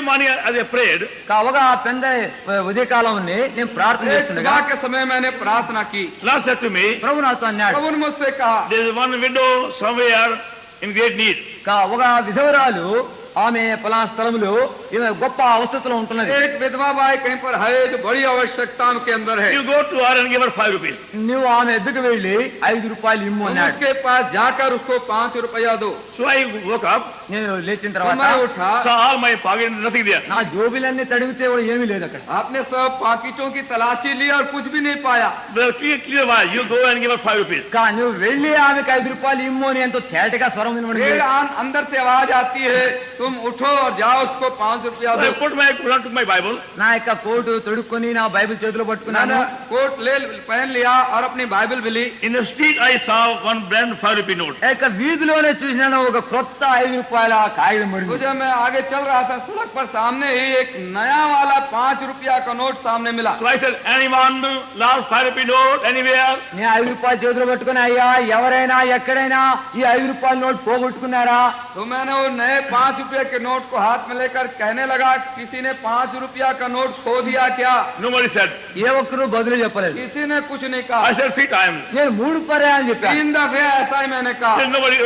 early morning as I prayed, కావగా పెంద ఉదయకాలంని నేను ప్రార్థన एक చేస్తుండగా सुबह के समय मैंने प्रार्थना की। Lord said to me, ప్రభు నాతో అన్నాడు, प्रभु ने मुझसे कहा, there is one widow somewhere in great need. ఒక విధవరాలు ఆమె పలానా స్థలంలో ఈమె గొప్ప అవస్థలో ఉంటున్నది. एक विधवा बाई कहीं पर है जो बड़ी आवश्यकता के अंदर है। You go to her and give her 5 rupees. నువ్వు ఆమె ఎద్దుకు వెళ్ళి 5 రూపాయలు ఇమ్ము तुम అన్నాడు. उसके पास जाकर उसको 5 रुपया दो। So I woke up, నేను లేచిన तो తర్వాత मैं उठा, saw all my pocket, nothing there. నా జోబులన్నీ తడిగితే కూడా ఏమీ లేదు అక్కడ. आपने सब पाकिटों की तलाशी ली और कुछ भी नहीं पाया। The clear was, you go and give her 5 rupees. కానీ నువ్వు వెళ్ళి ఆమెకు 5 రూపాయలు ఇమ్ము అని ఎంతో తేటగా స్వరం వినబడింది. फिर अंदर से आवाज आती है, तुम उठो और जाओ उसको 5 रुपया So I दो। put my Quran to my Bible. నా యొక్క కోటు తొడుక్కొని నా బైబిల్ చేతిలో పట్టుకున్నాను. मैंने कोट ले पहन लिया और अपनी बाइबल भी ली। In the street I saw one brand 5 rupee note. యొక్క వీధిలోనే చూసినాను ఒక క్రొత్త 5 రూపాయల కాగితం तो పడింది. जब मैं आगे चल रहा था सड़क पर, सामने ही एक नया वाला 5 रुपया का नोट सामने मिला। So I said, anyone lost 5 rupee note anywhere? నేను 5 రూపాయలు చేతిలో పట్టుకుని, అయ్యా ఎవరైనా ఎక్కడైనా ఈ 5 రూపాయల నోట్ పోగొట్టుకున్నారా? तो मैंने वो नए 5 रुपये के नोट को हाथ में लेकर कहने लगा, किसी ने 5 रुपया का नोट खो दिया क्या? Nobody said. ఏ ఒక్కరు బదులు చెప్పలేదు. किसी ने कुछ नहीं I कहा। said 3 times. నేను 3 పర్యాలు చెప్పాను. 3 दफे ऐसा ही मैंने कहा। Then nobody.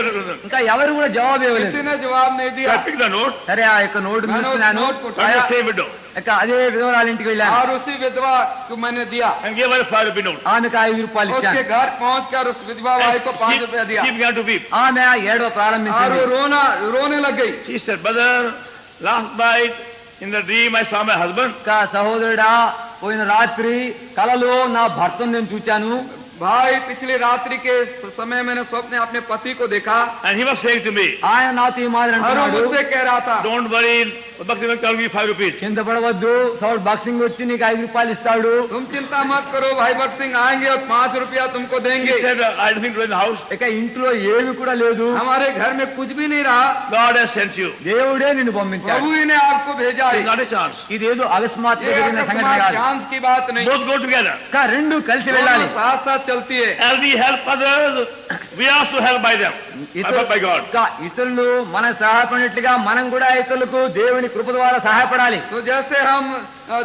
ఇంకా ఎవరు కూడా జవాబు किसी ఇవ్వలేదు. ने जवाब नहीं So दिया। I picked the note. సరే ఆ యొక్క నోటు मैंने उस తీసుకున్నాను. नोट को From उठाया the same widow ఇక అదే విధవరాలు ఇంటికి వెళ్ళాను. और उसी विधवा को मैंने दिया। and gave her 5 rupee note. ఆమెకు 5 రూపాయలు उसके ఇచ్చాను. घर पहुंचकर उस विधवा भाई को 5 रुपया दिया She began to weep. ఆమె ఏడవ और ప్రారంభించింది. वो रोने लग गई। She said, brother, last night in the dream I saw my husband. ఇంకా సహోదరుడా, పోయిన రాత్రి కలలో నా భర్తను నేను చూచాను. भाई, पिछली रात्रि के समय मैंने स्वप्न अपने पति को देखा And he was saying to me, ఆయన నాతో ఈ మాదిరి और वो అంటున్నాడు, मुझसे कह रहा था, don't worry, Bhakti will give you 5 rupees. చింతపడవద్దు, సౌడ్ boxing వచ్చి నీకు 5 రూపాయలు ఇస్తాడు. तुम चिंता मत करो, भाई भक्त सिंह आएंगे और 5 रुपया तुमको He देंगे। said, I don't think in the house. ఇక ఇంట్లో ఏమి కూడా లేదు. हमारे घर में कुछ भी नहीं रहा, God has sent you. దేవుడే నిన్ను పంపించాడు. प्रभु ही ने आपको भेजा है। It's not a chance. ఇదేదో అకస్మాత్తుగా ये జరిగిన సంగతి अकस्मात కాదు. चांस की बात नहीं, Both go together. ఇంకా రెండు కలిసి వెళ్ళాలి. दोनों साथ साथ चलती है। As we help others, we are also helped by them, by God. ఇంకా ఇతరులు మన సహాయపడినట్లుగా మనం కూడా ఇతరులకు దేవుని కృప ద్వారా సహాయపడాలి. तो जैसे हम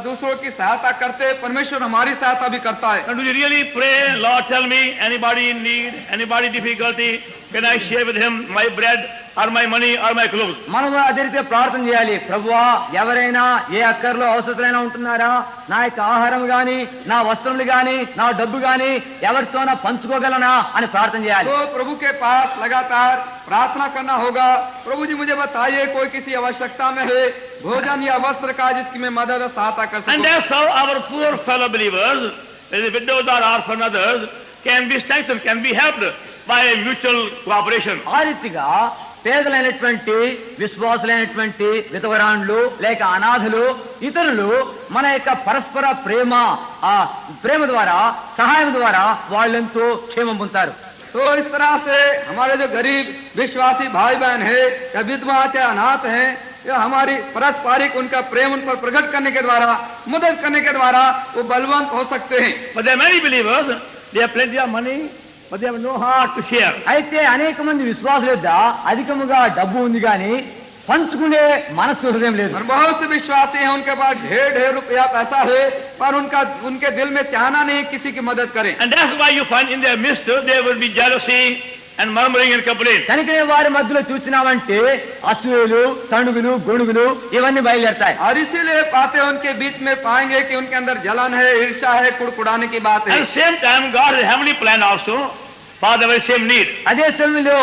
दूसरों की सहायता करते हैं, परमेश्वर हमारी सहायता भी करता है। And do you really pray, Lord, tell me, anybody in need, anybody difficulty, can I share with him my bread or my money or my clothes? మనం అదే రీతిగా ప్రార్థన చేయాలి. ప్రభువా, ఎవరైనా ఏ అక్కర్లో అవసరమైనా ఉంటున్నారా, నా యొక్క ఆహారం గాని, నా వస్త్రములు గాని, నా డబ్బు గాని ఎవరితోనా పంచుకోగలనా అని ప్రార్థన చేయాలి. तो प्रभु के पास लगातार प्रार्थना करना होगा, प्रभु जी मुझे बताइए कोई किसी आवश्यकता में है, भोजन या वस्त्र का जिसकी मैं मदद और सहायता कर And सकूं। that's how our poor fellow believers, the widows or orphan others, can be strengthened, can be helped by mutual cooperation. ఆ రీతిగా పేదలైనటువంటి విశ్వాసులైనటువంటి విధవరాండ్లు లేక అనాథులు ఇతరులు మన యొక్క పరస్పర ప్రేమ ఆ ప్రేమ ద్వారా సహాయం ద్వారా వాళ్ళెంతో క్షేమం పొందుతారు. तो इस तरह से हमारे जो गरीब विश्वासी भाई बहन है या विधवा चाहे अनाथ हैं, या हमारी पारस्परिक उनका प्रेम उन पर प्रकट करने के द्वारा, मदद करने के द्वारा वो बलवंत हो सकते हैं। But there are many believers, they have plenty of money, but they have no heart to share. అయితే అనేక మంది విశ్వాసుల యొద్ద అధికముగా డబ్బు ఉంది కానీ పంచుకునే మనస్సు హృదయం లేదు. और बहुत से विश्वासी हैं, उनके पास ढेर ढेर रुपया पैसा है, पर उनके दिल में चाहना नहीं किसी की मदद करें। And that's why you find in their midst there will be jealousy and murmuring and complaining. కనుకనే వారి మధ్యలో చూసినామంటే అసూయలు, సణుగులు, గొణుగులు ఇవన్నీ బయలుదేరతాయి. और इसीलिए पाते उनके बीच में पाएंगे कि उनके अंदर जलन है, ईर्ष्या है, कुड़कुड़ाने की बात है। At the same time, God has a heavenly plan also for the very same need. అదే సమయంలో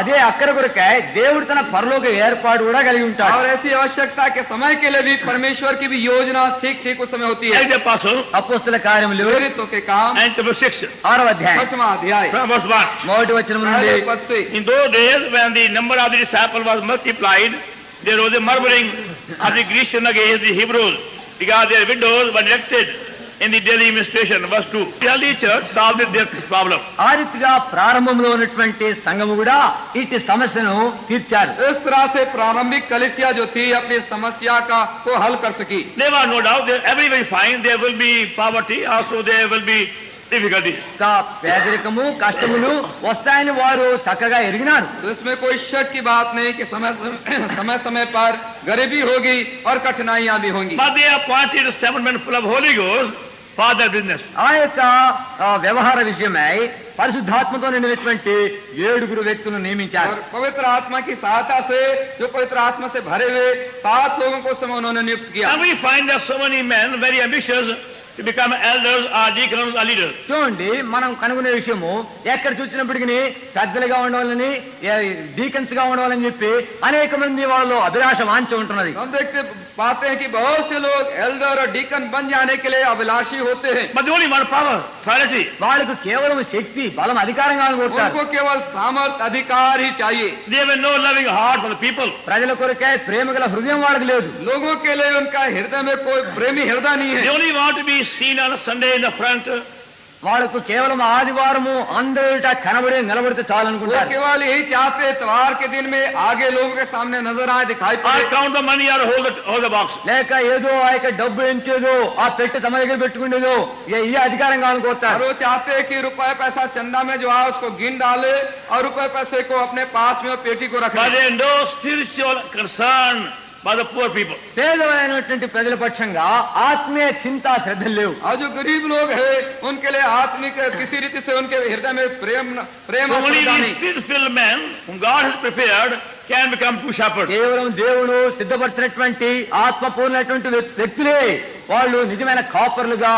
అదే అక్కర కొరకై దేవుడు తన పరలోక ఏర్పాటు కూడా కలిగి ఉంటాడు. और ऐसी आवश्यकता के समय के लिए भी परमेश्वर की भी योजना ठीक ठीक उस समय होती है। Like the apostle, అపోస్తల కార్యములు प्रेरितों के काम and chapter 6, 6వ అధ్యాయం 8वां अध्याय from verse 1. మొదటి వచనం నుండి, पहले पद से, In those days when the number of the disciples was multiplied, there was a murmuring of the Grecians against the Hebrews, because their widows were neglected in the daily administration. Verse 2. The early church solved their problem. ఆ రీతిగా ప్రారంభంలో ఉన్నటువంటి సంఘము కూడా ఇట్టి సమస్యను తీర్చారు. इस तरह से प्रारंभिक कलीसिया जो थी अपनी समस्या को हल कर सकी। There was no doubt, everywhere you find there will be poverty, also there will be difficulties. పేదరికము కష్టములు వస్తాయని వారు చక్కగా ఎరిగినారు. तो इसमें कोई शक की बात नहीं कि समय समय पर गरीबी होगी और कठिनाइयां भी होंगी. But they appointed 7 men full of Holy Ghost for their business. ఆ యొక్క వ్యవహార విషయమై పరిశుద్ధాత్మతో నిండినటువంటి 7 వ్యక్తులను నియమించారు. और पवित्र आत्मा की सहायता से जो पवित्र आत्मा से भरे हुए 7 लोगों को समय उन्होंने नियुक्त किया. And we find that so many men very ambitious to become elders or deacons or leaders. చూడండి, మనం కనుగొనే విషయము ఎక్కడ చూసినప్పటికీ పెద్దలుగా ఉండవాలని, డీకన్స్ గా ఉండవాలని చెప్పి అనేక మంది వాళ్ళలో అభిలాష వాంఛ ఉంటున్నది. हम देखते पाते हैं कि बहुत से लोग एल्डर और डीकन बन जाने के लिए अभिलाषी होते हैं. But they only want power, authority. వాళ్ళకు కేవలం శక్తి, బలం, అధికారం కావాలనుకుంటారు. उनको केवल सामर्थ अधिकार ही चाहिए. They have no loving heart for the people. ప్రజల కొరకే ప్రేమ గల హృదయం వాళ్ళకి లేదు. लोगों के लिए उनका हृदय में कोई प्रेमी हृदय नहीं They है. only want to be seen on a Sunday in the front. వాళ్ళకు కేవలం ఆదివారము అందరిట కనబడి నిలబడితే చాలు वो అనుకుంటారు. केवल यही चाहते इतवार के दिन में आगे लोगों के सामने नजर आए, दिखाई Or पड़े. count the money or hold the box. లేక ఏదో ఆ యొక్క డబ్బు ఎంచేదో ఆ పెట్టి తమ దగ్గర పెట్టుకునేదో ఈ అధికారం और కావాలనుకుంటారు. वो चाहते हैं कि रुपए पैसा चंदा में जो है उसको गिन डाले और रुपए पैसे को अपने पास में और पेटी को रख But ले. they have no spiritual concern for the poor people. పేదలైనటువంటి ప్రజల పక్షంగా ఆత్మీయ చింతా శ్రద్ధలు లేవు. और जो गरीब लोग हैं उनके लिए आत्मिक किसी रीति से उनके हृदय में प्रेम और Only श्रद्धा these नहीं. spiritual men whom God has prepared can become true shepherds. కేవలం దేవుడు సిద్ధపరిచినటువంటి ఆత్మపూర్ణటువంటి వ్యక్తులే వాళ్ళు నిజమైన కాపర్లుగా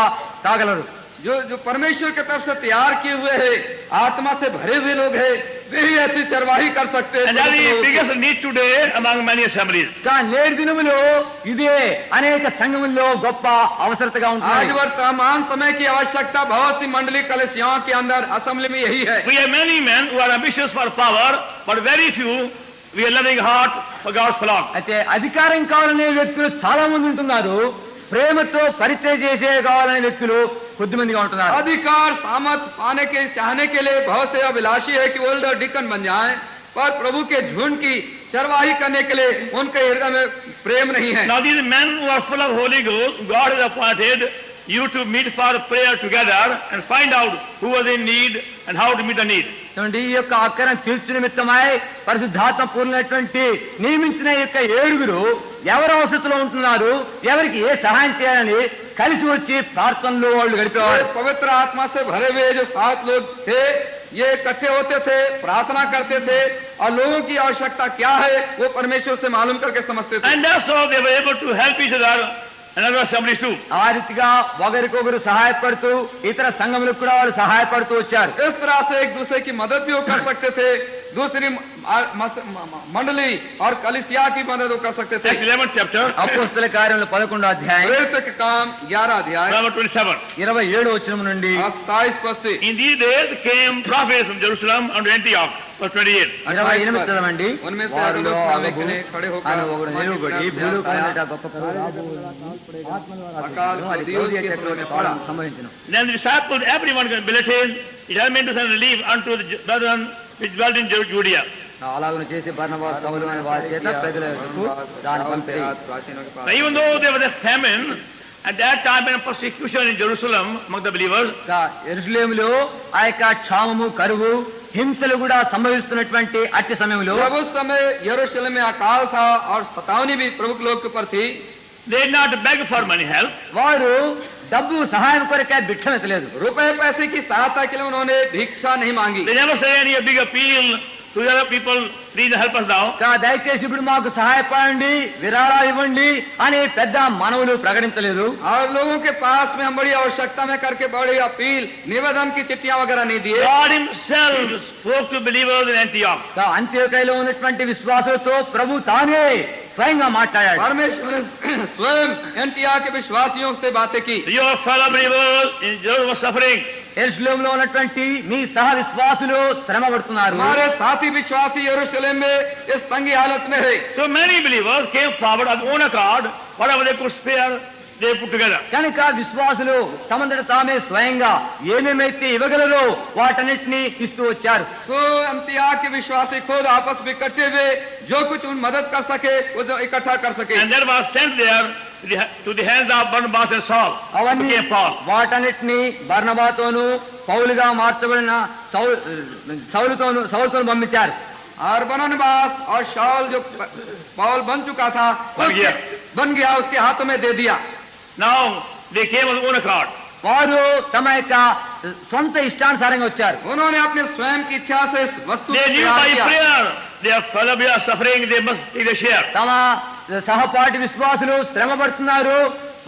కాగలరు. जो परमेश्वर की तरफ से तैयार किए हुए हैं, आत्मा से भरे हुए लोग हैं, वे ही ऐसी चरवाही कर सकते हैं. And that is the biggest need today among many assemblies. కానీ నేటి దినములో ఇదే అనేక సంఘముల్లో గొప్ప అవసరతగా आज ఉంటుంది. वर्तमान समय की आवश्यकता बहुत सी मंडली कलिसियाओं के अंदर असेंबली में यही है. We have many men who are ambitious for power, but very few we have loving heart for God's flock. అయితే అధికారం కావాలనే వ్యక్తులు చాలా మంది ఉంటున్నారు. ప్రేమతో పరిచయం చేసే కావాలనే వ్యక్తులు కొద్దిమందిగా ఉంటున్నారు. अधिकार सामर्थ पाने के चाहने के लिए बहुत से अभिलाषी है कि ओल्डर डिकन बन जाएं, पर प्रभु के झुंड की चरवाही करने के लिए उनके हृदय में प्रेम नहीं है. Now these men who are full of Holy Ghost, God has appointed you to meet for prayer together and find out who was in need and how to meet the need. చూడండి, ఈ యొక్క అక్కరం తీర్చు నిమిత్తమై పరిశుద్ధాత్మ పూర్ణమైనటువంటి నియమించిన ఈ యొక్క 7 ఎవరు అవసరతలో ఉంటున్నారు, ఎవరికి ఏ సహాయం చేయాలని కలిసి వచ్చి ప్రార్థనలో వాళ్ళు గడిపేవారు. पवित्र आत्मा से भरे हुए जो 7 लोग थे, ये इकट्ठे होते थे, प्रार्थना करते थे और लोगों की आवश्यकता क्या है वो परमेश्वर से मालूम करके समझते थे. And that's how they were able to help each other and other assemblies too. ఆ రీతిగా ఒకరికొకరు సహాయపడుతూ ఇతర సంఘములకు కూడా వాళ్ళు సహాయపడుతూ వచ్చారు. इस तरह से एक दूसरे की मदद भी वो कर सकते थे, दूसरी मंडली और कलिसिया की मदद वो कर सकते थे. Acts 11th chapter, అపోస్తల కార్యములు 11వ అధ్యాయం प्रेरित के काम 11 अध्याय verse 27. 27వ వచనం నుండి 27 पद से. In these days came prophets from Jerusalem unto Antioch, verse 28. 28 చదవండి. उनमें से వారిలో अगुलों అగబు ने खड़े होकर అను ఒకడు నిలువబడి భూలోకమునట గొప్ప अकाल అది दियों క్లౌదియ के చక్రవర్తి समय పాలన पड़ा. సంభవించును. Then the disciples, everyone can believe it has meant to send relief unto the brethren which dwelt in Judea. అలాగను చేసి బర్నబాస్ పౌలు అనే వారి చేత ప్రజలకు దాని పంపిణీ. Now, even though there was a famine at that time and persecution in Jerusalem among the believers, యెరూషలేములో ఆ యొక్క క్షామము, కరువు, హింసలు కూడా సంభవిస్తున్నటువంటి అట్టి సమయంలో जब उस समय यरूशलेम में अकाल था और सतावनी भी प्रमुख लोग के ऊपर थी, they did not beg for money help. వారు డబ్బు సహాయం కొరకే భిక్షం ఎత్తలేదు. रुपए पैसे की सहायता के लिए उन्होंने भिक्षा नहीं मांगी. They never say any big appeal to the other people, please help us now. దయచేసి ఇప్పుడు మాకు సహాయపడండి, విరాళాలు ఇవ్వండి అని పెద్ద మనవులు ప్రకటించలేదు. और लोगों के पास में हम बड़ी आवश्यकता में करके बड़ी अपील निवेदन की चिट्ठियां वगैरह नहीं दिए. God himself spoke to believers in Antioch. అంత్యోకయలో ఉన్నటువంటి విశ్వాసులతో ప్రభు తానే స్వయంగా మాట్లాడాడు. परमेश्वर ने स्वयं एंटिया के विश्वासियों से बातें की. Your fellow believers in Jerusalem were suffering. యెరూషలేములో ఉన్నటువంటి మీ సహ విశ్వాసులు శ్రమ పడుతున్నారు. हमारे साथी विश्वासी यरूशलेम में इस तंगी हालत में है. So many believers came forward of own accord, whatever they could spare, they put together. కనుక విశ్వాసులు తమంతట తామే స్వయంగా ఏమేమైతే ఇవ్వగలరో వాటన్నిటినీ ఇస్తూ వచ్చారు. तो एंटिया के विश्वासी खुद आपस में इकट्ठे हुए जो कुछ उन मदद कर सके वो इकट्ठा कर सके. And there was sent there to the hands of Barnabas and Saul, అవన్నీ became Paul. వాటన్నిటిని బర్నబాతోను పౌలుగా మార్చబడిన సౌలుతోను పంపించారు. और बरनबास और शाऊल जो पौल बन चुका था बन गया उसके हाथों में दे दिया. Now they came on their own accord. వారు తమ యొక్క సొంత ఇష్టానుసారంగా వచ్చారు. उन्होंने अपने स्वयं की इच्छा से इस वस्तु को They knew तैयार by किया. prayer their fellow are suffering, they must take a share. తమ సహపాఠి విశ్వాసులు శ్రమ పడుతున్నారు,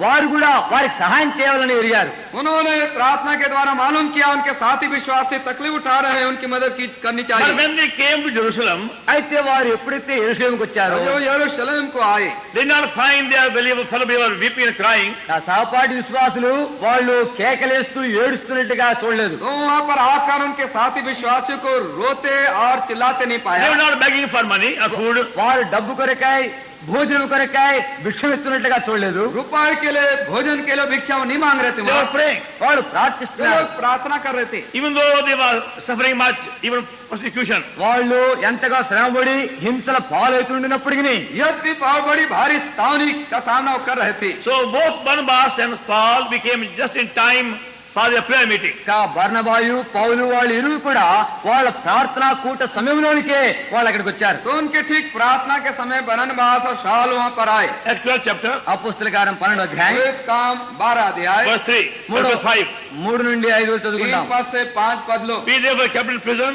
వారు కూడా వారికి సహాయం చేయాలని ఎరిగారు. उन्होंने प्रार्थना के द्वारा मालूम किया उनके साथी विश्वासी तकलीफ उठा रहे हैं, उनकी मदद करनी But चाहिए. when they came to Jerusalem, అయితే వారు ఎప్పుడైతే యెరూషలేముకు వచ్చారో जो यरूशलेम को आए they did not find their believer fellow believer weeping and crying. ఆ సహపాఠి విశ్వాసులు వాళ్ళు కేకలేస్తూ ఏడుస్తున్నట్టుగా చూడలేదు. तो वहाँ पर आकर उनके साथी विश्वासियों को रोते और चिल्लाते नहीं They were पाया. not begging for money or food. వారు డబ్బు కొరకాయ భోజనం కొరకాయ భిక్షం ఇస్తున్నట్టుగా చూడలేదు. रुपए के लिए भोजन के लिए भिक्षा नहीं मांग रहे थे. They were praying. వాళ్ళు वे ప్రార్థిస్తున్నారు. लोग प्रार्थना कर रहे थे. Even though they were suffering much, even persecution. వాళ్ళు ఎంతగా శ్రమపడి హింసల పాలవుతుండినప్పటికీ यद्यपि बहुत बड़ी भारी तावनी का सामना वो कर रहे थे. So both Barnabas and Paul became just in time for their prayer meeting. బర్నబాయు పౌలు వాళ్ళు ఇరువురు కూడా వాళ్ళ ప్రార్థనా కూట సమయంలోనికే వాళ్ళు అక్కడికి వచ్చారు. तो उनके ठीक प्रार्थना के समय बरनबास और शाऊल वहाँ पर आए. Acts 12 chapter, అపోస్తల కార్యం 12వ అధ్యాయం वे काम 12 अध्याय verse 3, verse 5. 3 నుండి 5 3 చదువుకుందాం. पद से 5 पद लो. We therefore kept in prison,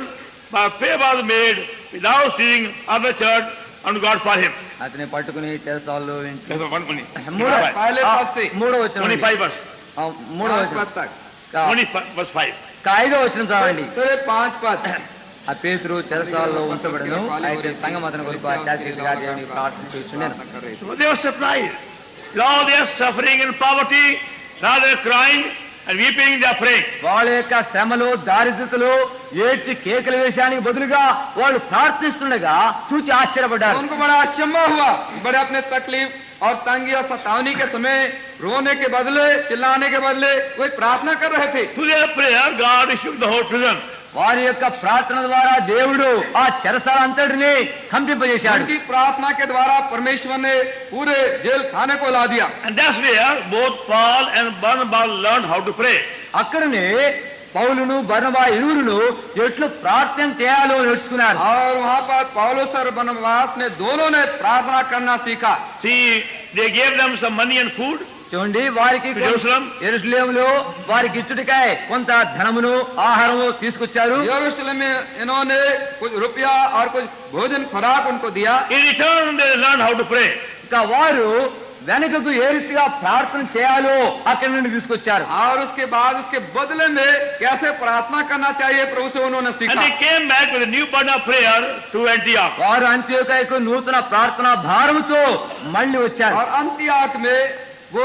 but prayer was made without ceasing of the church unto God for him. అతని పట్టుకుని చెరసాల్లో That's one money. पहले पद से 3వ వచనం 25 verse. 3వ 5 వచనం पद तक. 25 verse 5. 5వ వచనం చదవండి. तो 5 पद. ఆ పేతురు చెరసాల్లో ఉంచబడను, అయితే సంఘం అతని కొరకు అత్యాశీలుగా దేవుని ప్రార్థన చేస్తున్నాను. So they were surprised. Now they are suffering in poverty, now they are crying and weeping, they are praying. వాళ్ళ యొక్క శ్రమలో దారిద్రతలో ఏడ్చి కేకల వేషానికి బదులుగా వాళ్ళు ప్రార్థిస్తుండగా చూచి ఆశ్చర్యపడ్డారు. उनको बड़ा अचंभा हुआ. बड़े अपने तकलीफ और तंगी और सतावनी के समय रोने के बदले चिल्लाने के बदले वे प्रार्थना कर रहे थे. Through their prayer, God issued the whole prison. వారి యొక్క ప్రార్థన ద్వారా దేవుడు ఆ చెరసాల అంతటిని కంపింపజేశాడు. उनकी प्रार्थना के द्वारा परमेश्वर ने पूरे जेल खाने को ला दिया. And that's where both Paul and Barnabas learned how to pray. అక్కడనే పౌలును బర్నబా ఇరువురును ఎట్లు ప్రార్థన చేయాలో నేర్చుకున్నారు. और वहाँ पर पौलुस और बरनबास ने दोनों ने प्रार्थना करना सीखा. See, they gave them some money and food. చూడండి, వారికి Jerusalem. యెరూషలేములో వారికి ఇచ్చుటికై కొంత ధనమును ఆహారము తీసుకొచ్చారు. यरूशलेम में इन्होंने कुछ रुपया और कुछ भोजन खुराक उनको दिया. In return, they learned how to pray. ఇంకా వారు వెనుకకు ఏ రీతిగా ప్రార్థన చేయాలో అక్కడి నుండి తీసుకొచ్చారు. और उसके बाद उसके बदले में कैसे प्रार्थना करना चाहिए प्रभु से उन्होंने And सीखा. they came back with a new burden of prayer to Antioch. వారు అంత్యోకయకు నూతన ప్రార్థనా భారముతో మళ్ళీ వచ్చారు. और अंत्याक में वो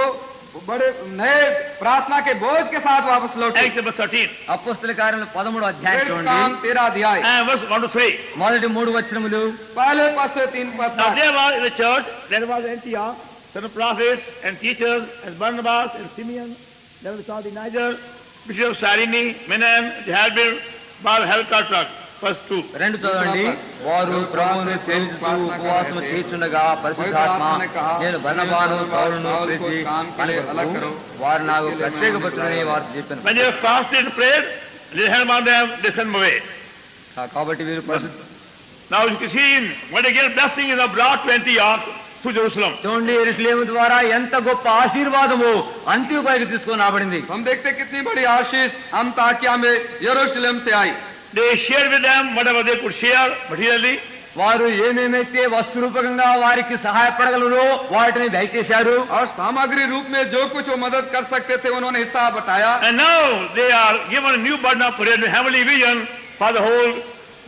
बड़े नए प्रार्थना के बोझ के साथ वापस लौटे. Acts chapter 13 అపోస్తల కార్యములు 13వ అధ్యాయం फिर చూడండి. काम 13 अध्याय and verse 1 to 3. మొదటి 3 వచనములు. पहले पद से 3 पद Now तक. there was in the church, there was Antioch, some prophets and teachers, and Barnabas and Simeon, there was the Niger, Bishop of Cyrene, Menan, Jehalbir, Baal Helkatak. Verse 2. 2 చదవండి. వారు ప్రభువును సేవించుతూ ఉపవాసము చేయుచుండగా పరిశుద్ధాత్మ నేను బర్నబాను సౌలును పిలిచి కనుగొనుటకు వారు నాకు ప్రత్యేకపరచునని వారు చెప్పాను. When they fasted and prayed, they held on them, they sent them away. కాబట్టి వీరు Now you can see what a great blessing is brought to Antioch through Jerusalem. చూడండి, యెరూషలేము ద్వారా ఎంత గొప్ప ఆశీర్వాదము అంత్యోకయకు తీసుకొని రాబడింది. हम देखते कितनी बड़ी आशीष अंताकिया में यरूशलेम से आई. They shared with them whatever they could share materially. వారు ఏమేమైతే వస్తు రూపకంగా వారికి సహాయపడగలరో వాటిని దయచేశారు. और सामग्री रूप में जो कुछ वो मदद कर सकते थे उन्होंने हिस्सा बताया. And now they are given a new burden of prayer, a heavenly vision for the whole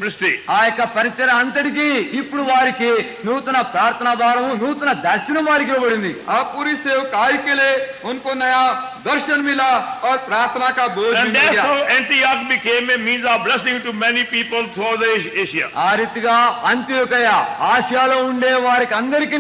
ministry. ఆ యొక్క పరిచయ అంతటికి ఇప్పుడు వారికి నూతన ప్రార్థనా భారము, నూతన దర్శనం వారికి ఇవ్వబడింది. अब पूरी सेवकाई के लिए उनको नया दर्शन मिला और प्रार्थना का बोझ And मिल that's गया. how Antioch became a means of blessing to many people throughout the Asia. ఆ రీతిగా అంత్యోకయ ఆసియాలో ఉండే వారికి అందరికీ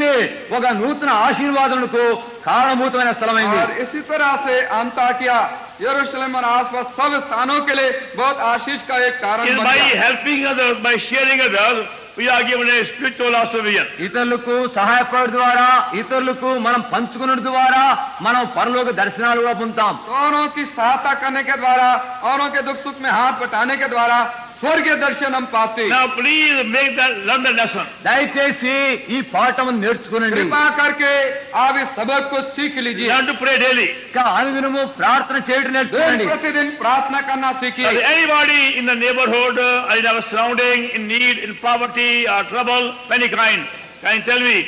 ఒక నూతన ఆశీర్వాదములకు కారణభూతమైన స్థలమైంది. और इसी तरह से अंताकिया यरूशलेम और आसपास सब स्थानों के लिए बहुत आशीष का एक कारण Is बन by गया. helping others, by sharing others, we are given a spiritual also vision. ఇతరులకు సహాయపడడం ద్వారా, ఇతరులకు మనం పంచుకున్న ద్వారా మనం పరలోక దర్శనాలు కూడా పొందుతాం. औरों की सहायता करने के द्वारा, औरों के दुख सुख में हाथ बटाने के द्वारा स्वर्गीय दर्शन हम पाते. Now please learn the lesson. దయచేసి ఈ పాఠం నేర్చుకునండి. कृपा करके आप इस सबक को सीख लीजिए. Learn to pray daily. అనుదినము ప్రార్థన చేయడం నేర్చుకోండి. प्रतिदिन प्रार्थना करना सीखिए. Anybody in the neighborhood or in our surrounding in need, in poverty or trouble of any kind, can tell me,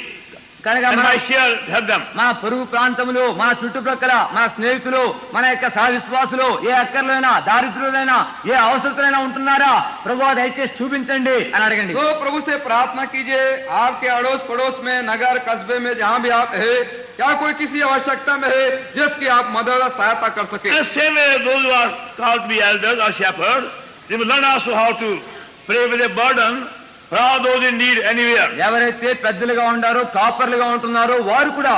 కనుక and I shall help them. మన పొరుగు ప్రాంతంలో, మన చుట్టుప్రక్కల, మన స్నేహితులు, మన యొక్క సహవిశ్వాసులు ఏ అక్కర్లైనా, దారిద్రులైనా, ఏ అవసరతలైనా ఉంటున్నారా, ప్రభువా దయచేసి చూపించండి అని అడగండి. तो प्रभु से प्रार्थना कीजिए. आपके अड़ोस पड़ोस में, नगर कस्बे में, जहाँ भी आप है, क्या कोई किसी आवश्यकता में है जिसकी आप मदद और सहायता कर सके. And same way those who are called to be elders or shepherds, they will learn also how to pray with a burden for all those in need anywhere. ఎవరైతే పెద్దలుగా ఉండారో, కాపర్లుగా ఉంటున్నారో వారు కూడా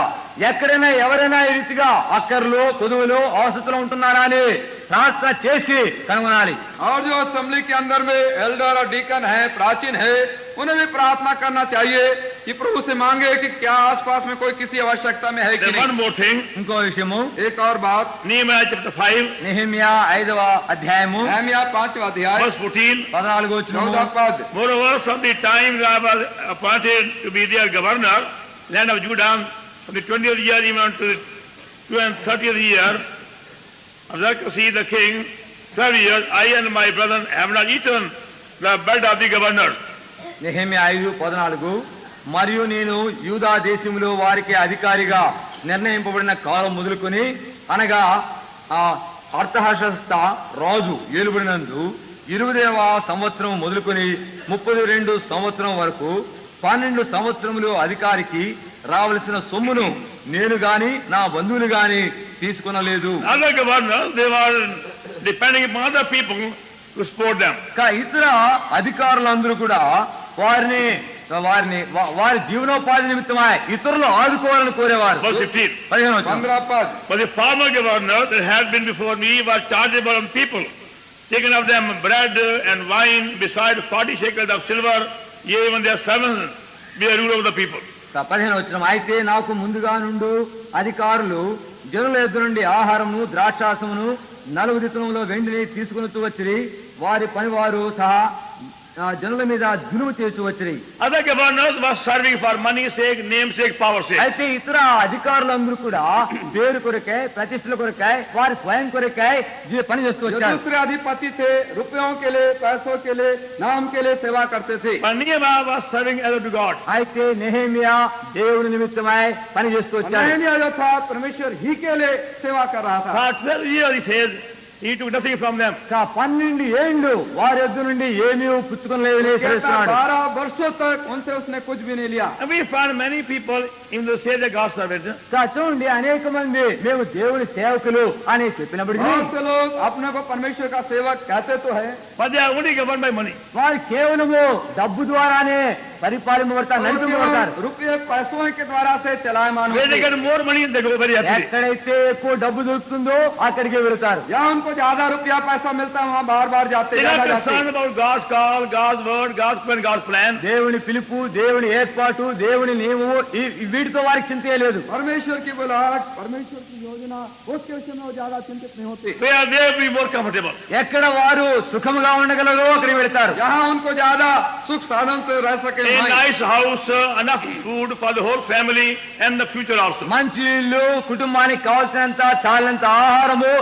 ఎక్కడైనా ఎవరైనా ఈ రీతిగా అక్కర్లు, కొదువులు, అవసరతలు ఉంటున్నారా అని ప్రార్థన చేసి కనుగొనాలి. और जो असेंबली के अंदर में एल्डर और डीकन है, प्राचीन है, उन्हें भी प्रार्थना करना चाहिए कि प्रभु से मांगे कि क्या आसपास में कोई किसी आवश्यकता में है कि Then one नहीं. more thing, ఇంకో విషయము, एक और बात, Nehemiah chapter 5, నెహెమ్యా 5వ అధ్యాయము नहम्याह 5वां अध्याय verse 14. 14వ వచనము. 14वां पद. Moreover, from the time that I was appointed to be their governor, land of Judah, from the 20th year even to the 30th year of Xerxes the king, 12 years, I and my brethren have not eaten the bread of the governor. Nehemiah 5:14 మరియు నేను యూదా దేశంలో వారికి అధికారిగా నిర్ణయింపబడిన కాలం మొదలుకొని, అనగా అర్థహర్షస్త రాజు ఏలుబడినందు 20వ సంవత్సరం మొదలుకొని 32 సంవత్సరం వరకు 12 సంవత్సరములు అధికారికి రావలసిన సొమ్మును నేను గాని నా బంధువులు గాని తీసుకొనలేదు. Other governors, they were depending upon other people to support them. ఇతర అధికారులందరూ కూడా వారిని వారి జీవనోపాధి నిమిత్తమై ఇతరులు ఆదుకోవాలని కోరేవారు. Verse 15. 15వ వచనం. 15वां पद. But the former governor that had been before me was chargeable on people, taken of them bread and wine, beside 40 shekels of silver, yea, even their servants be a rule of the people. 15వ వచనం. అయితే నాకు ముందుగా నుండు అధికారులు జనుల ఎదురు నుండి ఆహారము, ద్రాక్షాసమును, 4 దినములో వెండిని తీసుకుని వచ్చిరి. వారి పనివారు సహా జనుల మీద జులుము చేస్తూ వచ్చిరి. Other governors were serving for money's sake, namesake, power sake. అయితే ఇతర అధికారులందరూ కూడా పేరు కొరకై, ప్రతిష్టల కొరకై, వారి స్వయం కొరకై పని చేస్తూ जो వచ్చారు. दूसरे अधिपति थे, रुपयों के लिए, पैसों के लिए, नाम के लिए सेवा करते थे. But Nehemiah was serving as to God. అయితే నెహెమ్యా దేవుని నిమిత్తమై పని చేస్తూ వచ్చాడు. नहम्याह जो था परमेश्वर ही के लिए सेवा कर रहा था. For 12 years, he says, he took nothing from them. 12 ఏళ్ళు వారి యొద్ద నుండి ఏమీ పుచ్చుకొనలేదని कहता తెలుస్తున్నాడు. 12 वर्षों तक उनसे उसने कुछ भी नहीं लिया. And we find many people in the say they're God's servants. చూడండి, అనేక మంది మేము దేవుని సేవకులు అని చెప్పినప్పటికీ बहुत से लोग अपने को परमेश्वर का सेवक कहते तो है, But they are only governed by money. వారు కేవలము డబ్బు ద్వారానే పరిపాలింపబడతారు, నడిపింపబడతారు. रुपये पैसों के द्वारा से चलायमान Where they होते. get more money, they go very happily. ఎక్కడైతే ఎక్కువ డబ్బు దొరుకుతుందో అక్కడికి వెళతారు. या उनको ज्यादा रुपया पैसा मिलता है वहाँ बार बार जाते, They ज्यादा are जाते. concerned about God's call, God's word, God's plan, God's plan. దేవుని పిలుపు, దేవుని ఏర్పాటు, దేవుని నియమము వీటితో వారికి చింతే లేదు. परमेश्वर की बुलाहट, परमेश्वर की योजना, उसके विषय में वो ज्यादा चिंतित नहीं होते. They are there to be more comfortable. ఎక్కడ వారు సుఖముగా ఉండగలరో అక్కడికి వెళతారు. जहाँ उनको ज्यादा सुख साधन से रह सके. A वहीं. nice house, enough food for the whole family and the future also. మంచి ఇల్లు, కుటుంబానికి కావాల్సినంత చాలినంత ఆహారము,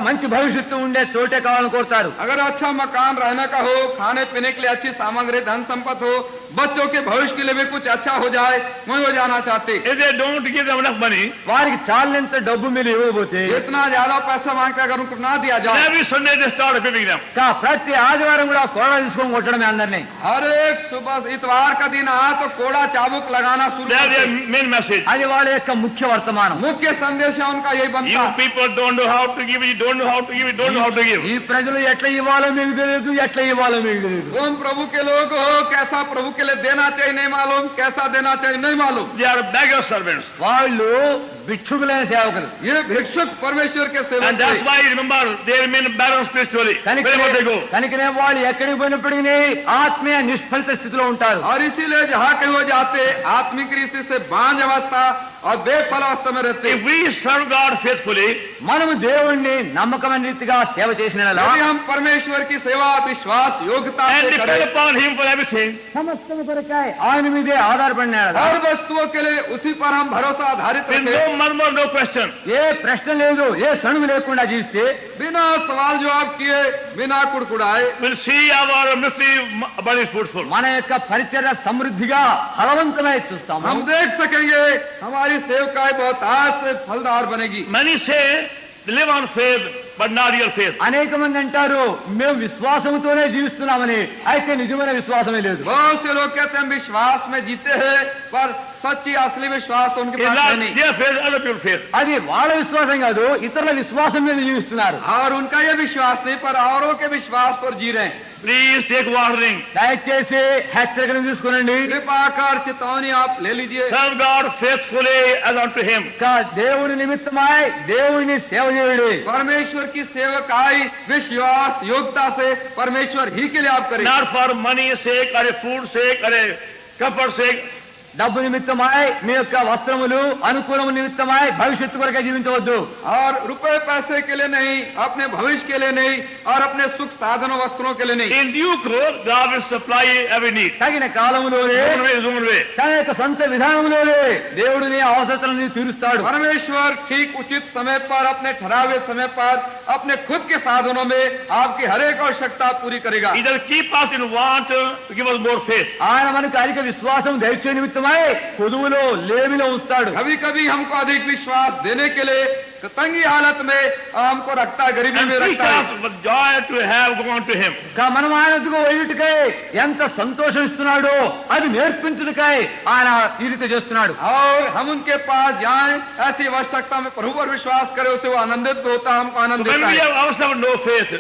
మంచి భవిష్యత్తు ఉండే చోటే కావాలని కోరుతారు. अगर अच्छा मकान रहने का हो, खाने पीने के लिए अच्छी सामग्री, धन संपत्ति हो, बच्चों के भविष्य के लिए भी कुछ अच्छा हो जाए, वहीं हो जाना चाहते. If they don't give them enough money, వారికి చాలినంత డబ్బు మీరు ఇవ్వకపోతే जितना ज्यादा पैसा मांग के अगर उनको ना दिया then जाए, every Sunday they start whipping them. ప్రతి ఆదివారం కూడా కోడ తీసుకొని కొట్టడమే అందరినీ. हर एक सुबह इतवार का दिन आया तो कोड़ा चाबुक लगाना शुरू They are their करते. main message. అది వాళ్ళ యొక్క ముఖ్య వర్తమానం. मुख्य संदेश है उनका यही बनता You है. people don't know how to give, you don't know how to give, you don't know how to give. ఈ ప్రజలు ఎట్లా ఇవ్వాలో మీకు తెలియదు, ఎట్లా ఇవ్వాలో మీకు తెలియదు. तुम प्रभु के लोग हो, कैसा प्रभु के के लिए देना चाहिए नहीं मालूम, कैसा देना चाहिए नहीं मालूम। They are beggar servants. వాళ్ళు భిక్షుకులైన సేవకులు. ये भिक्षुक परमेश्वर के सेवक And that's थे। why, remember, they remain barren spiritually. Wherever they go. కనుకనే వాళ్ళు ఎక్కడికి పోయినప్పటికీ ఆత్మీయ నిష్ఫలిత స్థితిలో ఉంటారు. और इसीलिए जहाँ कहीं वो जाते आत्मिक रीति से बांझ अवस्था और बेफल अवस्था में रहते। If we serve God faithfully, మనము దేవుణ్ణి నమ్మకమైన రీతిగా సేవ చేసిన యెడల यदि हम परमेश्वर की सेवा विश्वास योग्यता and से depend करें, upon Him for everything, సమస్తము కొరకై ఆయన మీదే ఆధారపడిన యెడల हर वस्तुओं के लिए उसी पर हम भरोसा आधारित with रखें, no murmur, no question, ఏ ప్రశ్న లేదు, ఏ సణుగు లేకుండా జీవిస్తే बिना सवाल जवाब किए, बिना कुड़कुड़ाए, we'll see our ministry very fruitful. మన యొక్క పరిచర్య సమృద్ధిగా ఫలవంతమై చూస్తాము. हम देख सकेंगे हमारी सेवकाई बहुत आज से फलदार बनेगी। Many say they live on faith, but not real faith. అనేక మంది అంటారు మేము విశ్వాసంతోనే జీవిస్తున్నామని, అయితే నిజమైన విశ్వాసమే లేదు. बहुत से लोग कहते हैं हम विश्वास में जीते हैं, पर सच्ची असली विश्वास तो उनके It's पास not है नहीं। their faith, other people's faith. అది వాళ్ళ విశ్వాసం కాదు, ఇతరుల విశ్వాసం మీద జీవిస్తున్నారు. और उनका ये विश्वास नहीं, पर औरों के विश्वास पर जी रहे हैं। Please take warning. దయచేసి హెచ్చరికను తీసుకునండి. कृपा कर चेतावनी आप ले लीजिए। Serve God faithfully as unto Him. దేవుని నిమిత్తమై దేవుని సేవ చేయుడి. परमेश्वर की सेवकाई विश्वास योग्यता से परमेश्वर ही के लिए आप करें, Not for money's sake, or a food sake, or a comfort sake. డబ్బు నిమిత్తమై మీ యొక్క వస్త్రములు అనుకూలము నిమిత్తమై భవిష్యత్తు కొరకే జీవించవద్దు. और रुपए पैसे के लिए नहीं, अपने भविष्य के लिए नहीं, और अपने सुख साधनों वस्त्रों के लिए नहीं। In due course, God will supply every need. తగిన కాలములోనే His own way. తన యొక్క సొంత విధానంలోనే దేవుడిని అవసరతలను తీరుస్తాడు. परमेश्वर ठीक उचित समय पर अपने ठहरावे समय पर अपने खुद के साधनों में आपकी हर एक आवश्यकता पूरी करेगा। He does keep us in want to give us more faith. ఆయన మనకు అధిక విశ్వాసం దయచే నిమిత్తమై పొదువులో లేమిలో ఉంచుతాడు. कभी कभी हमको अधिक विश्वास देने के लिए तंगी हालत में हमको रखता है, गरीबी And में teach रखता है। us with joy to have gone to Him. మనం ఆయనకు వేయుటికై ఎంత సంతోషం ఇస్తున్నాడో అది నేర్పించుటకై ఆయన ఈ రీతి చేస్తున్నాడు. और हम उनके पास जाएं, ऐसी आवश्यकता में प्रभु पर विश्वास करें, उसे वो आनंदित होता है, हमको आनंद When देता we है। have ourselves no faith,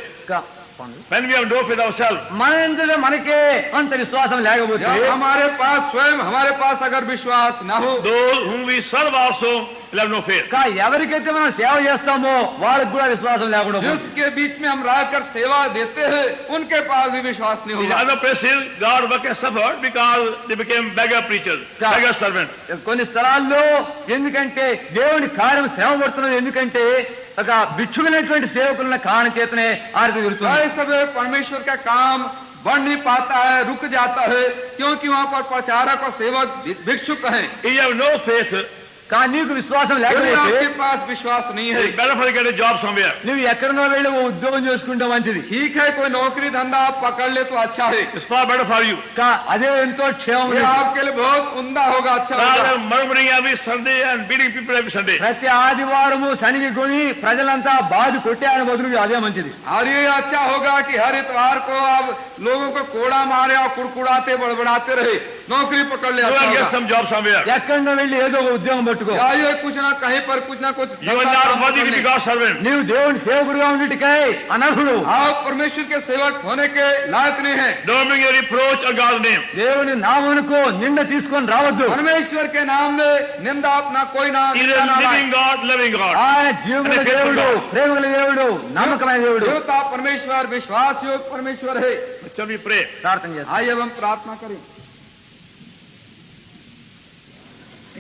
when we have no faith ourselves, మన ఎందులో మనకే అంత విశ్వాసం లేకపోతే जब हमारे पास स्वयं हमारे पास अगर विश्वास न हो, those whom we serve also will have no faith. ఎవరికైతే మనం సేవ చేస్తామో వాళ్ళకి కూడా విశ్వాసం లేకుండా పోతుంది. जिसके बीच में हम रहकर सेवा देते हैं, उनके पास भी विश्वास नहीं In होगा। other places, God work has suffered because they became beggar preachers, beggar servants. కొన్ని స్థలాల్లో ఎందుకంటే దేవుని కార్యం శ్రమ పడుతున్నది, ఎందుకంటే ఒక భిక్షుకులైనటువంటి సేవకులున్న కారణ చేతనే ఆర్థిక జరుగుతుంది. कई समय परमेश्वर का काम बढ़ नहीं पाता है, रुक जाता है, क्योंकि वहाँ पर प्रचारक और सेवक भिक्षुक हैं। If you have no faith, కానీ నీకు విశ్వాసం यदि లేకపోతే आपके पास विश्वास नहीं है, it's better for you to get a job somewhere. నువ్వు ఎక్కడనో వెళ్ళి ఓ ఉద్యోగం చేసుకుంటే మంచిది. ठीक है कोई नौकरी धंधा आप पकड़ ले तो अच्छा है, It's far better for you. అదే ఎంతో క్షేమం. ये आपके लिए बहुत उम्दा होगा, अच्छा Rather होगा। than murmuring every Sunday and beating people every Sunday. ప్రతి ఆదివారము శనిగి కొని ప్రజలంతా బాధ కొట్టే ఆయన బదులు అదే మంచిది. और ये अच्छा होगा कि हर इतवार को आप लोगों को कोड़ा मारे और कुड़कुड़ाते बड़बड़ाते रहे, नौकरी पकड़ ले, Go अच्छा and get होगा। some job somewhere. ఎక్కడనో వెళ్ళి ఏదో ఒక ఉద్యోగం పట్టుకో. या ये कुछ ना कहीं पर कुछ ना कुछ You are not worthy to be God's servant. నీవు దేవుని సేవకుడుగా ఉండిటికై అనర్హుడు. आप परमेश्वर के सेवक होने के लायक नहीं है। Don't bring a reproach on God's name. దేవుని నామమునకు నింద తీసుకొని రావద్దు. परमेश्वर के नाम में निंदा अपना कोई नाम He is a living God, loving God. ఆయన జీవముల దేవుడు, ప్రేమగల దేవుడు, నమ్మకమైన దేవుడు. देवता परमेश्वर विश्वास योग परमेश्वर है। Shall we pray? ప్రార్థన చేస్తాం. आइए अब हम प्रार्थना करें।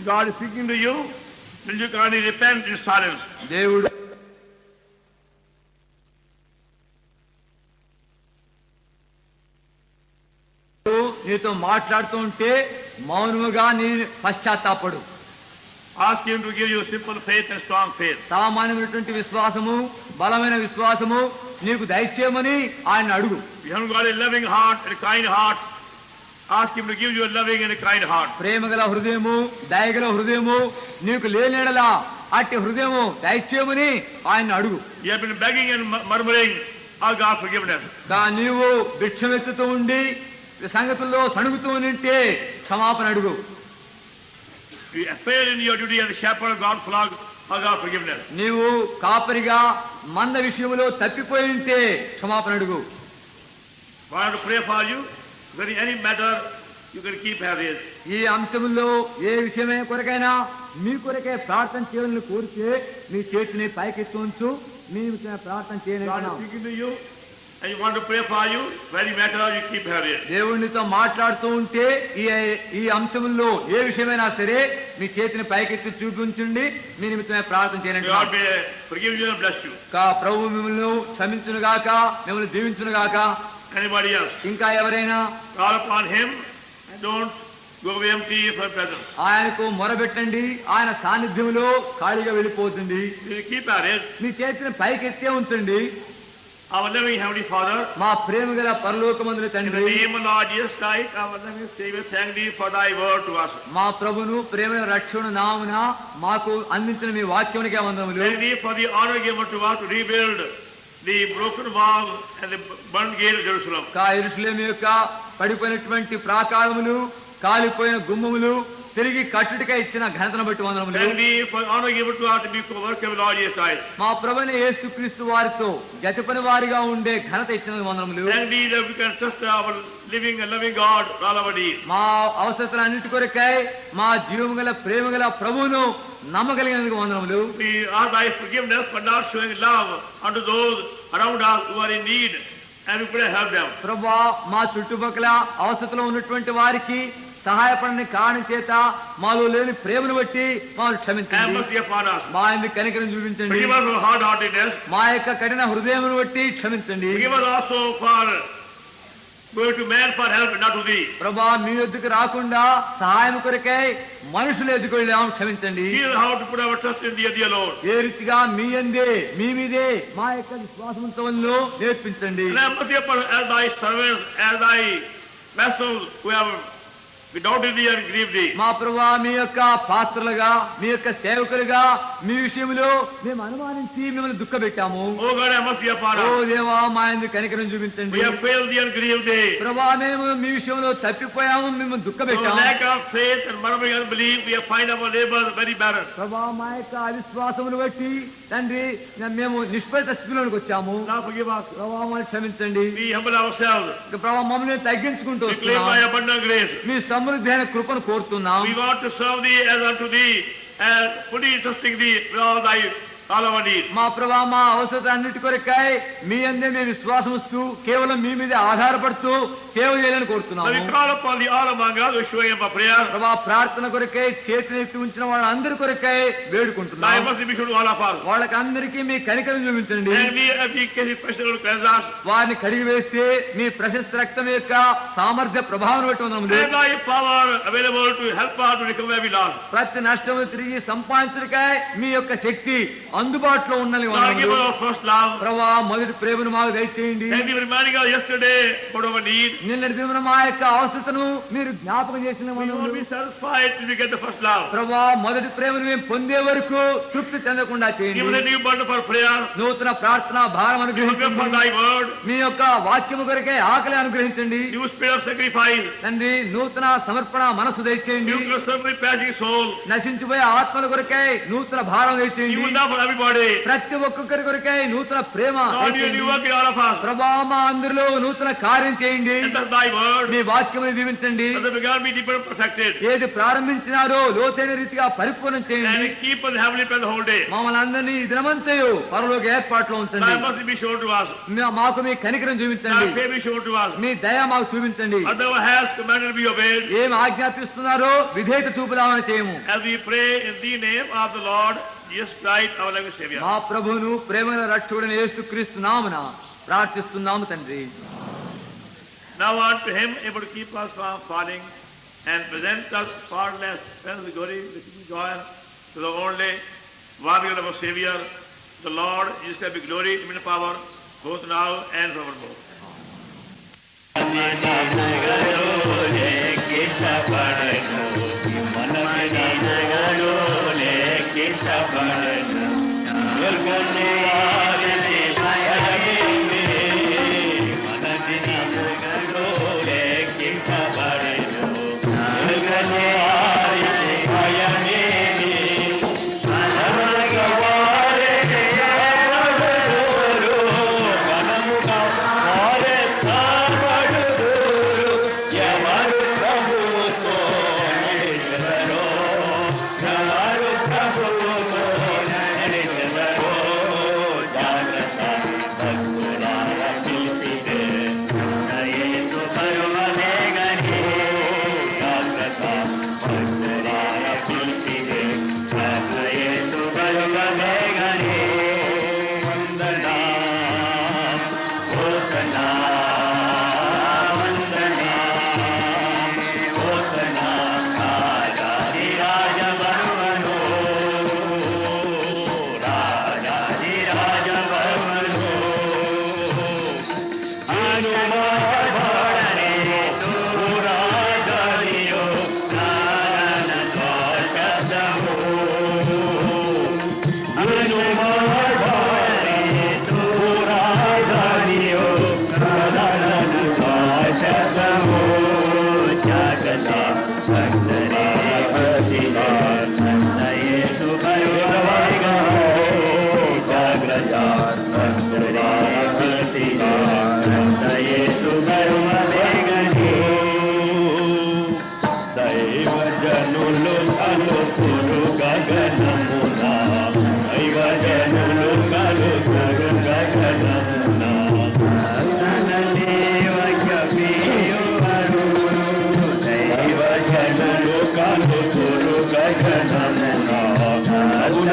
God is speaking to you. Will you kindly repent in silence? దేవుడు నీతో మాట్లాడుతూ ఉంటే మౌనముగా నీ పశ్చాత్తాపడు. Ask Him to give you simple faith and strong faith. సామాన్యమైనటువంటి విశ్వాసము, బలమైన విశ్వాసము నీకు దయచేయమని ఆయన అడుగు. You haven't got a loving heart and a kind heart. Ask Him to give you a loving and a kind heart. ప్రేమగల హృదయము, దయగల హృదయము నీకు లేనేడలా అట్టి హృదయము దయచేయమని ఆయన అడుగు. You have been begging and murmuring, ask God forgiveness. నీవు భిక్షమెత్తుతూ ఉండి సంగతుల్లో సణుగుతూ ఉంటే క్షమాపణ అడుగు. You fail in your duty as a shepherd of God's flock, ask God forgiveness. నీవు కాపరిగా మంద విషయంలో తప్పిపోయి ఉంటే క్షమాపణ అడుగు. I want to pray for you. If there is any matter you can keep having. ఈ అంశంలో ఏ విషయమే కొరకైనా మీ కొరకే ప్రార్థన చేయాలని కోరితే మీ చేతిని పైకెత్తి ఉంచు, మీ ప్రార్థన God చేయని is speaking to you and you want to pray for you, very matter you keep having. దేవునితో మాట్లాడుతూ ఉంటే ఈ అంశంలో ఏ విషయమైనా సరే మీ చేతిని పైకెత్తి చూపించండి, మీ నిమిత్తమే ప్రార్థన చేయండి. God may forgive you and bless you. ప్రభు మిమ్మల్ని క్షమించును గాక, మిమ్మల్ని దీవించును గాక. Anybody else? ఇంకా ఎవరైనా Call upon him and don't go away empty from presence. ఆయనకు మొరబెట్టండి, ఆయన సాన్నిధ్యంలో ఖాళీగా వెళ్ళిపోతుంది. You keep at it. మీ చేతిని పైకెత్తే ఉంచండి. Our loving Heavenly Father, మా ప్రేమ గల పరలోకమందుల in the తండ్రి, name of Lord Jesus Christ, our loving Savior, thank thee for thy word to us. మా ప్రభును ప్రేమ రక్షణ నామున మాకు అందించిన మీ వాక్యానికి వందనములు. Thank thee for the honor given to us to rebuild the broken wall and the burnt gate of Jerusalem. యెరూషలేము యొక్క పడిపోయినటువంటి ప్రాకారములు, కాలిపోయిన గుమ్మములు తిరిగి కట్టుడిగా ఇచ్చిన ఘనతను బట్టి వందనములు. Thank thee for honor given to us to be co-work of Lord Jesus Christ. మా ప్రభువైన యేసుక్రీస్తు వారితో జతపని వారిగా ఉండే ఘనత ఇచ్చిన వందనములు. Thank thee that we can trust our living and loving God for all our needs. మా అవసరతలన్నిటి కొరకై మా జీవము గల ప్రేమ గల ప్రభువును నమ్మగలిగినందుకు వందనములు. We ask thy forgiveness for not showing love unto those around us who are in need, and we pray help them. ప్రభువా, మా చుట్టుపక్కల అవసరతలో ఉన్నటువంటి వారికి సహాయపడని కారణం చేత మాలో లేని ప్రేమను బట్టి మాను Have క్షమించండి. mercy upon us. మా ఎందుకు కనికరం చూపించండి. Forgive us for hard-heartedness. మా యొక్క కఠిన హృదయమును బట్టి క్షమించండి. Forgive us also for going to man for help, not to thee. ప్రభా, మీ ఎద్దుకు రాకుండా సహాయం కొరకై మనుషులు ఎద్దుకు వెళ్ళాము, క్షమించండి. Here's how to put our trust in thee alone. ఏ రీతిగా మీ అందే మీ మీదే మా యొక్క విశ్వాసంతో నేర్పించండి. And have mercy upon us as thy servants, as thy vessels who have doubted thee and grieved thee. మా ప్రభా, మీ యొక్క పాత్రలుగా, మీ యొక్క సేవకులుగా మీ విషయంలో మేము అనుమానించి మిమ్మల్ని దుఃఖపెట్టాము. Oh God, have mercy upon oh us. దేవా, మా ఎందుకు కనికరం చూపించండి. We have failed thee and grieved thee. ప్రభా, మేము మీ విషయంలో తప్పిపోయాము, మిమ్మల్ని For దుఃఖపెట్టాము. lack of faith and murmuring unbelief, we have find our labors very barren. ప్రభా, మా యొక్క అవిశ్వాసమును బట్టి తండ్రి మేము నిష్ఫలిత స్థితిలోకి వచ్చాము. Now forgive us. ప్రభా, మమ్మల్ని క్షమించండి. We humble ourselves. ఇక ప్రభా, మమ్మల్ని తగ్గించుకుంటూ We claim thy వస్తున్నాం. abundant grace. మీ సమృద్ధి అయిన కృపను కోరుతున్నాం. We want to serve thee as unto thee, and fully trusting thee with all our needs. మా ప్రభా, మా అవసరం అన్నిటి కొరకై మీ అందే మేము విశ్వాసం వస్తూ కేవలం మీ మీదే ఆధారపడుతూ సేవ చేయాలని So కోరుతున్నాము. we call upon the all among us, we show him for prayer. ప్రభా, ప్రార్థన కొరకై చేతులు ఎత్తి ఉంచిన వాళ్ళందరి కొరకై Thy వేడుకుంటున్నాం. mercy be shown to all of us. వాళ్ళకి అందరికీ మీ కనికరం చూపించండి. And we, as we case special to cleanse us, వారిని కడిగి వేస్తే మీ ప్రశస్త రక్తం యొక్క సామర్థ్య ప్రభావం బట్టి ఉన్నాము. and thy power available to help us to recover every loss. ప్రతి నష్టము తిరిగి సంపాదించడానికై మీ యొక్క శక్తి అందుబాటులో ఉండాలని Lord, give us వందనములు. our first love. ప్రభా, మొదటి ప్రేమను మాకు దయచేయండి. Thank you for reminding us yesterday about our need. నిన్నటి దినమున మా యొక్క అవసరతను మీరు జ్ఞాపకం చేసిన We won't వందనములు. be satisfied till we get the first love. ప్రభా, మొదటి ప్రేమను మేము పొందే వరకు తృప్తి చెందకుండా Give us a చేయండి. new burden for prayer. నూతన ప్రార్థన భారం Give us for అనుగ్రహించండి. thy word. మీ యొక్క వాక్యము కొరకే ఆకలి అనుగ్రహించండి. New spirit of sacrifice. తండ్రి, నూతన సమర్పణ మనసు దయచేయండి. New constantly passing soul. నశించిపోయే ఆత్మల కొరకై నూతన భారం దయచేయండి. New love for everybody. ప్రతి ఒక్కొక్కరి కొరకై నూతన ప్రేమ Lord, you దయచేయండి. work in all of us. ప్రభా, మా అందరిలో నూతన కార్యం చేయండి. Let us thy word. మీ వాక్యమును దీవించండి. Let the begun be deeper perfected. ఏది ప్రారంభించినారో లోతైన రీతిగా పరిపూర్ణం చేయండి. And keep us heavenly plan the whole day. మమ్మల్ని అందరినీ ఈ దినమంతయు పరలోక ఏర్పాట్లో ఉంచండి. Thy mercy be shown to us. మాకు మీ కనికరం Thy చూపించండి. favor be shown to us. మీ దయ మాకు చూపించండి. As thou hast commanded be obeyed. ఏం ఆజ్ఞాపిస్తున్నారో విధేయత చూపుదామని చేయము. As we pray in the name of the Lord Jesus Christ, our loving Savior. మా ప్రభువును ప్రేమల రక్షకుడైన యేసుక్రీస్తు నామమున ప్రార్థిస్తున్నాము తండ్రి. Now unto him able to keep us from falling and present us faultless and glory with joy to the only one of our Savior, the Lord Jesus Christ, be glory, dominion, power, both now and forevermore. ఎవరు ప్రభు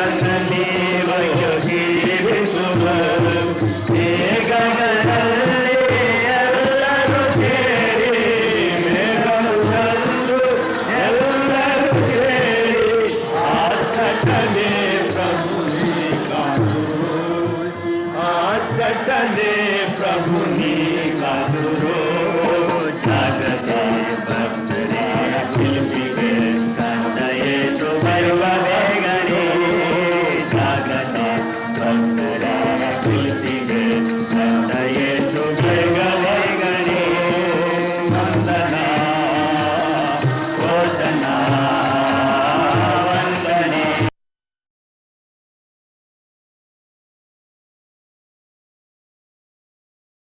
सचदेव योगी विश्व